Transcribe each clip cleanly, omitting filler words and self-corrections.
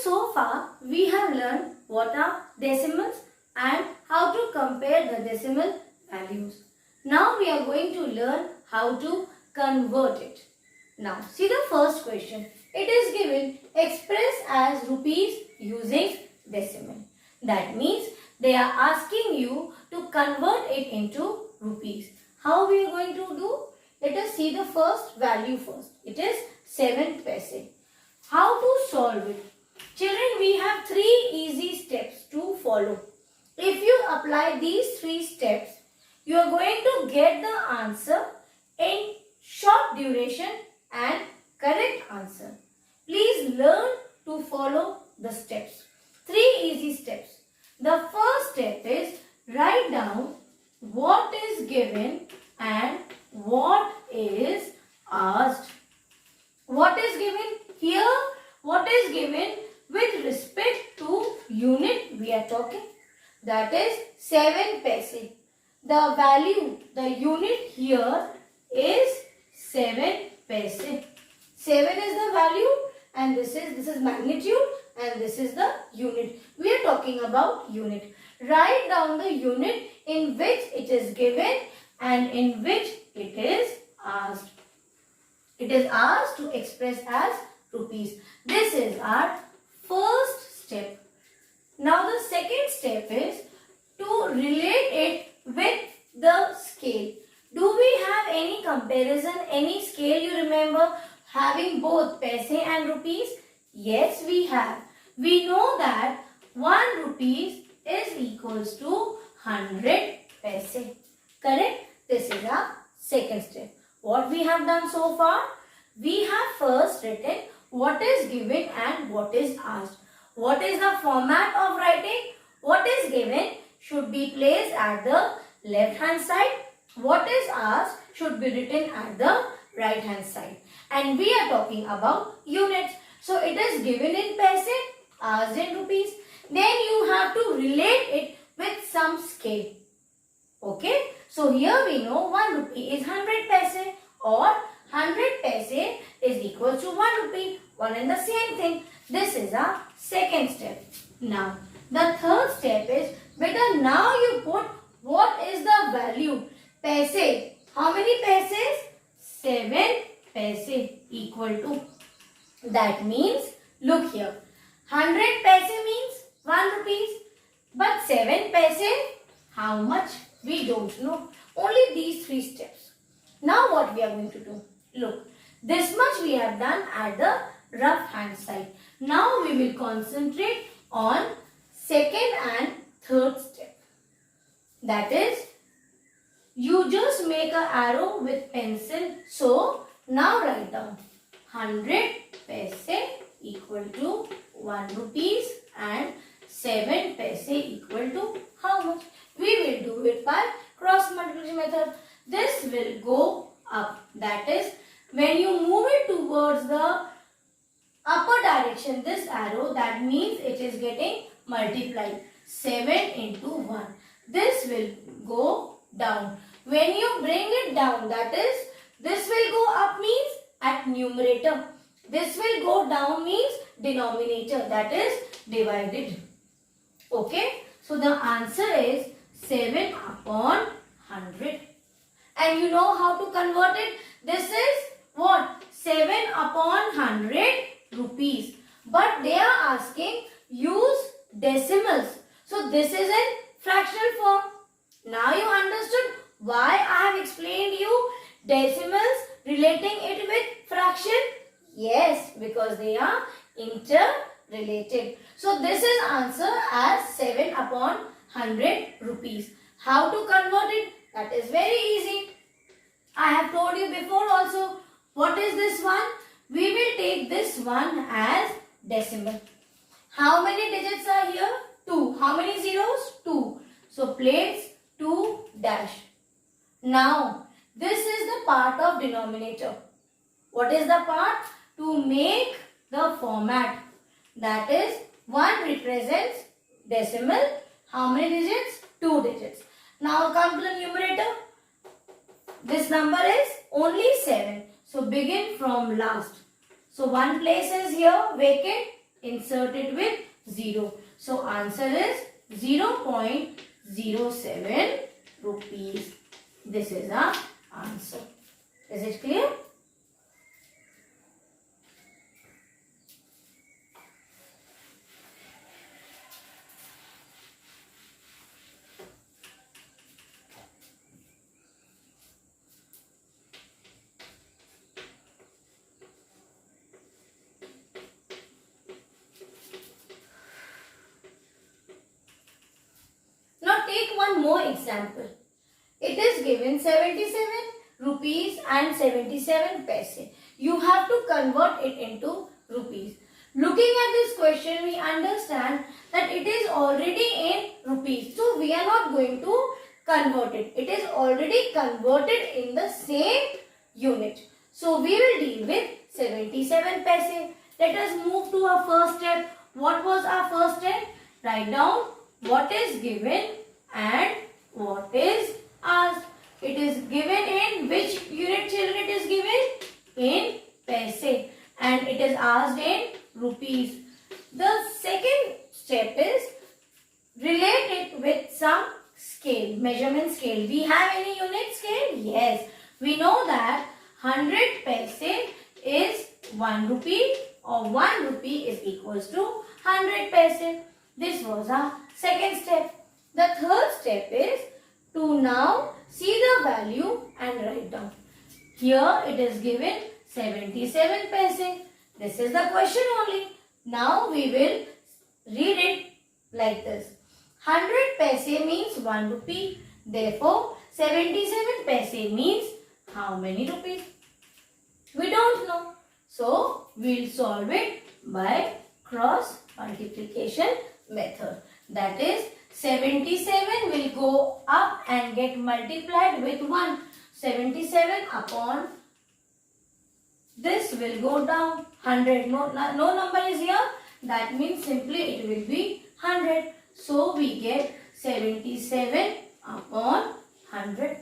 so far we have learned what are decimals and how to compare the decimal values. Now we are going to learn how to convert it. Now see the first question. It is given express as rupees using decimal. That means they are asking you to convert it into rupees. How we are going to do? Let us see the first value first. It is 7 paise. How to solve it? Children, we have 3 easy steps to follow. If you apply these 3 steps, you are going to get the answer in short duration and correct answer. Please learn to follow the steps. 3 easy steps. The first step is write down what is given and what is asked. What is given? Here, what is given with respect to unit we are talking. That is 7 paise. The value, the unit here is 7 paise. 7 is the value and this is magnitude and this is the unit. We are talking about unit. Write down the unit in which it is given and in which it is asked. It is asked to express as rupees. This is our first step. Now the second step is to relate it with the scale. Do we have any comparison, any scale you remember having both paise and rupees? Yes, we have. We know that 1 rupees is equals to 100 paise. Correct? This is our second step. What we have done so far? We have first written what is given and what is asked. What is the format of writing? What is given should be placed at the left hand side. What is asked should be written at the right hand side. And we are talking about units. So it is given in paise, asked in rupees. Then you have to relate it with some scale. Okay. So here we know 1 rupee is 100 paise or 100 paise is equal to 1 rupee. One and the same thing. This is our second step. Now, the third step is, beta, now you put what is the value. Paise. How many paises? 7 paise equal to. That means, look here. 100 paise means 1 rupees. But 7 paise, how much? We don't know. Only these 3 steps. Now what we are going to do? Look, this much we have done at the rough hand side. Now we will concentrate on second and third step. That is, you just make an arrow with pencil. So now write down 100 paise equal to 1 rupees and 7 paise equal to how much? We will do it by cross multiplication method. This will go up. That is, when you move it towards the upper direction, this arrow, that means it is getting multiplied. 7 into 1. This will go down. When you bring it down, that is, this will go up means at numerator. This will go down means denominator. That is divided. Okay. So the answer is 7 upon 100. And you know how to convert it? This is what? 7 upon 100 rupees. But they are asking use decimals. So this is in fractional form. Now you understood why I have explained you decimals relating it with fraction? Yes, because they are interrelated. So this is answer as 7 upon 100 rupees. How to convert it? That is very easy. I have told you before also. What is this one? We will take this one as decimal. How many digits are here? 2. How many zeros? 2. So place 2 dash. Now this is the part of denominator. What is the part? To make the format. That is 1 represents decimal. How many digits? 2 digits. Now come to the numerator. This number is only 7. So begin from last. So one place is here vacant insert it with 0. So answer is 0.07 rupees. This is our answer. Is it clear? Now take one more example. It is given 77 rupees and 77 paise. You have to convert it into rupees. Looking at this question, we understand that it is already in rupees. So we are not going to convert it. It is already converted in the same unit. So we will deal with 77 paise. Let us move to our first step. What was our first step? Write down what is given and what is asked. It is given in which unit, children? It is given in paise and it is asked in rupees. The second step is relate it with some scale, measurement scale. We have any unit scale? Yes. We know that 100 paise is 1 rupee or 1 rupee is equals to 100 paise. This was our second step. The third step is to now see the value and write down. Here it is given 77 paise. This is the question only. Now we will read it like this. 100 paise means 1 rupee. Therefore, 77 paise means how many rupees? We don't know. So, we will solve it by cross multiplication method. That is, 77 will go up and get multiplied with 1. 77 upon this will go down. 100. No number is here. That means simply it will be 100. So we get 77 upon 100.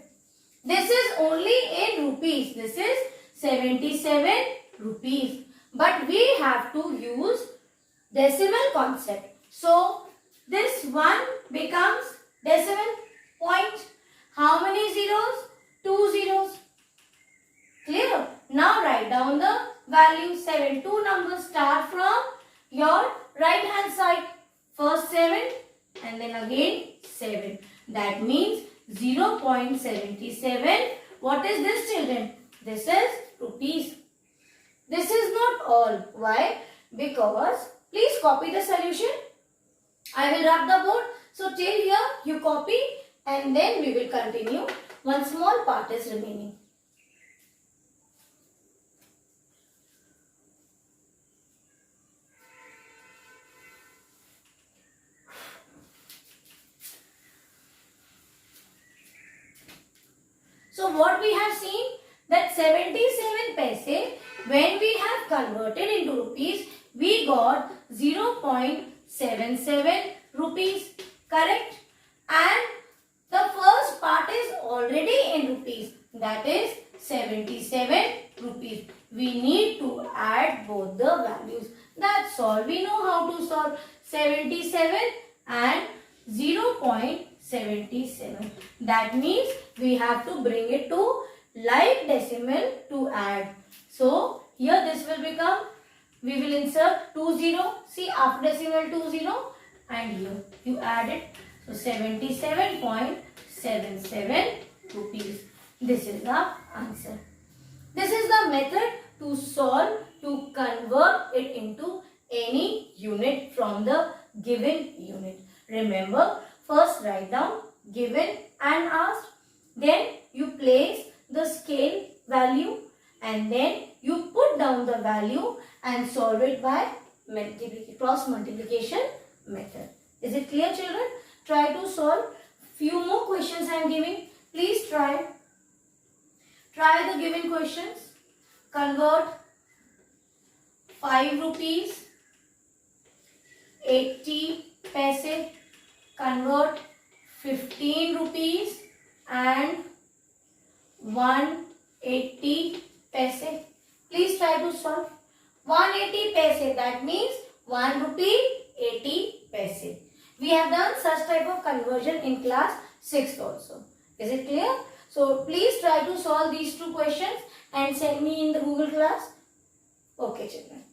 This is only in rupees. This is 77 rupees. But we have to use decimal concept. So this 1 becomes decimal point. How many zeros? 2 zeros. Clear? Now write down the value 7. Two numbers start from your right hand side. First 7 and then again 7. That means 0.77. What is this, children? This is rupees. This is not all. Why? Because, please copy the solution. I will rub the board. So till here you copy and then we will continue. One small part is remaining. So what we have seen, that 77 paise, when we have converted into rupees, we got 0.77 rupees, correct? And the first part is already in rupees, that is 77 rupees. We need to add both the values. That's all. We know how to solve 77 and 0.77. That means we have to bring it to like decimal to add. So here this will become, we will insert 20. See, after decimal 20 and here you add it. So 77.77 rupees. This is the answer. This is the method to solve, to convert it into any unit from the given unit. Remember, first write down given and asked. Then you place the scale value and then you put down the value and solve it by cross multiplication method. Is it clear, children? Try to solve. Few more questions I am giving. Please try. Try the given questions. Convert 5 rupees 80 paise. Convert 15 rupees and 180 paise. Please try to solve. 180 paise, that means 1 rupee 80 paise. We have done such type of conversion in class 6th also. Is it clear? So please try to solve these two questions and send me in the Google class. Okay children.